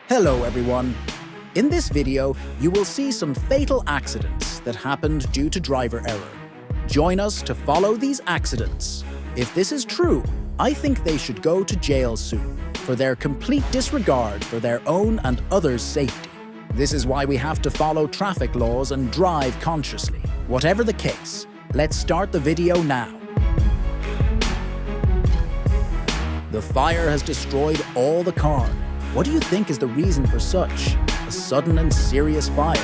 Hello everyone. In this video, you will see some fatal accidents that happened due to driver error. Join us to follow these accidents. If this is true, I think they should go to jail soon for their complete disregard for their own and others' safety. This is why we have to follow traffic laws and drive consciously. Whatever the case, let's start the video now. The fire has destroyed all the car. What do you think is the reason for such a sudden and serious fire?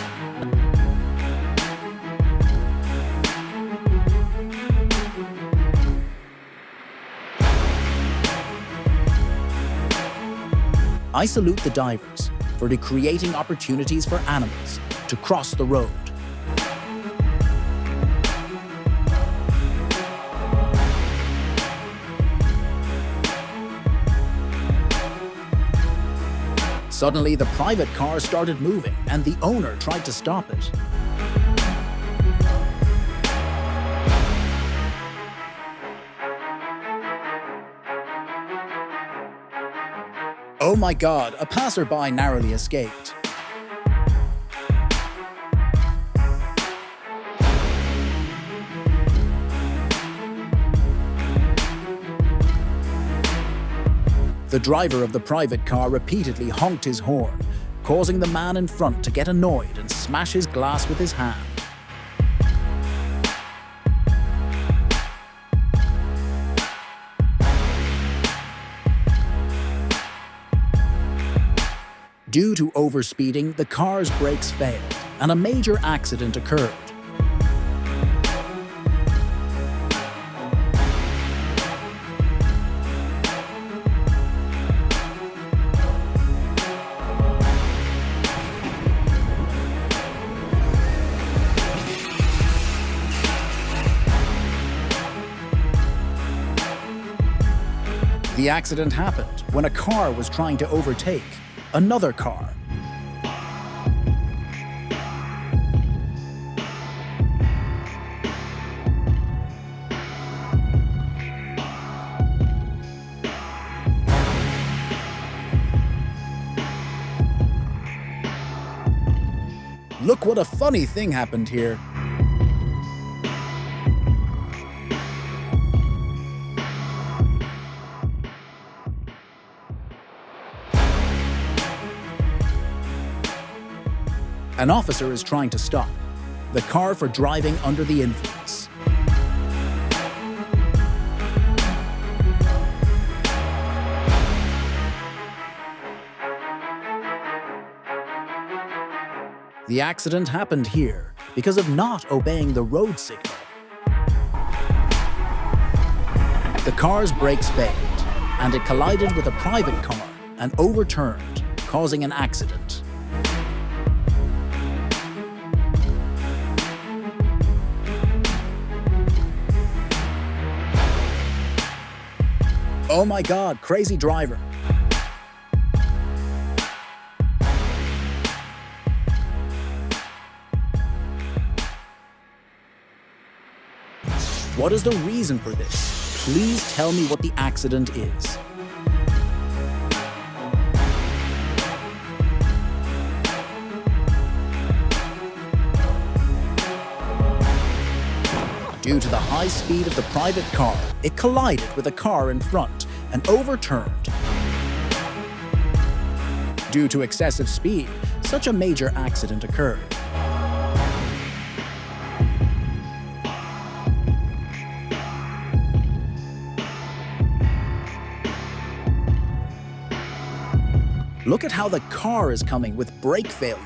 I salute the divers for creating opportunities for animals to cross the road. Suddenly, the private car started moving, and the owner tried to stop it. Oh my God, a passerby narrowly escaped. The driver of the private car repeatedly honked his horn, causing the man in front to get annoyed and smash his glass with his hand. Due to overspeeding, the car's brakes failed, and a major accident occurred. The accident happened when a car was trying to overtake another car. Look what a funny thing happened here. An officer is trying to stop the car for driving under the influence. The accident happened here because of not obeying the road signal. The car's brakes failed, and it collided with a private car and overturned, causing an accident. Oh my God, crazy driver. What is the reason for this? Please tell me what the accident is. Due to the high speed of the private car, it collided with a car in front and overturned. Due to excessive speed, such a major accident occurred. Look at how the car is coming with brake failure.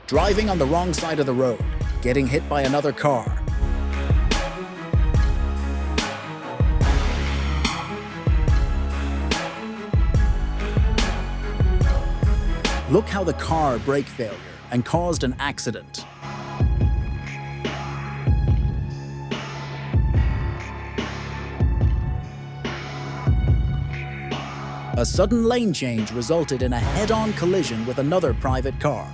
Driving on the wrong side of the road, getting hit by another car. Look how the car brake failure and caused an accident. A sudden lane change resulted in a head-on collision with another private car.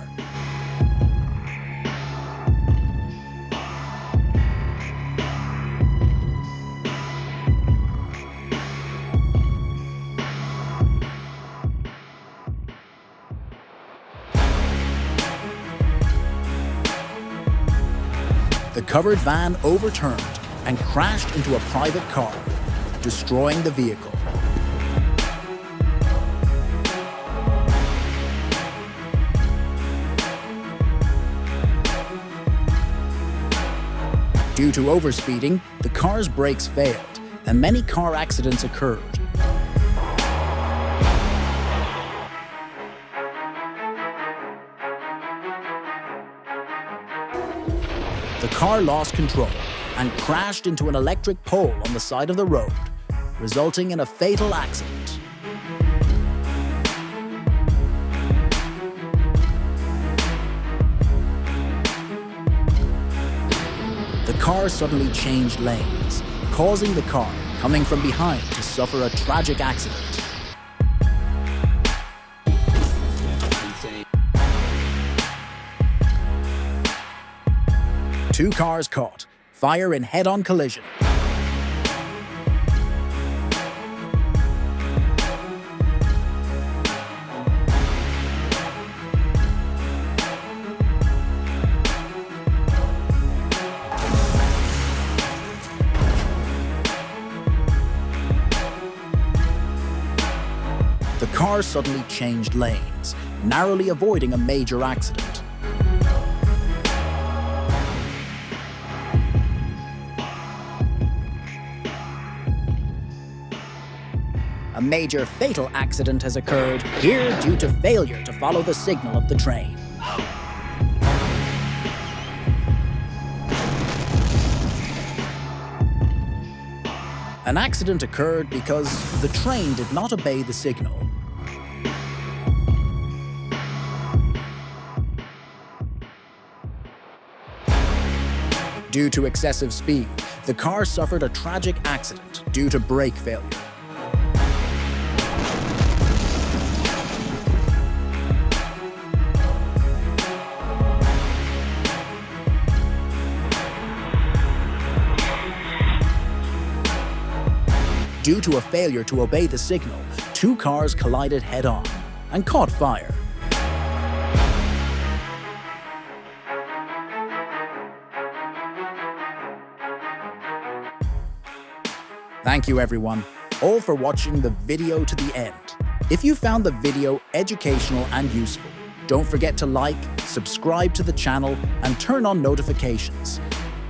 The covered van overturned and crashed into a private car, destroying the vehicle. Due to overspeeding, the car's brakes failed, and many car accidents occurred. The car lost control and crashed into an electric pole on the side of the road, resulting in a fatal accident. The car suddenly changed lanes, causing the car coming from behind to suffer a tragic accident. Two cars caught fire in head-on collision. The car suddenly changed lanes, narrowly avoiding a major accident. A major fatal accident has occurred here due to failure to follow the signal of the train. An accident occurred because the train did not obey the signal. Due to excessive speed, the car suffered a tragic accident due to brake failure. Due to a failure to obey the signal, two cars collided head-on and caught fire. Thank you everyone, all for watching the video to the end. If you found the video educational and useful, don't forget to like, subscribe to the channel, and turn on notifications.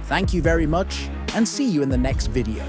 Thank you very much, and see you in the next video.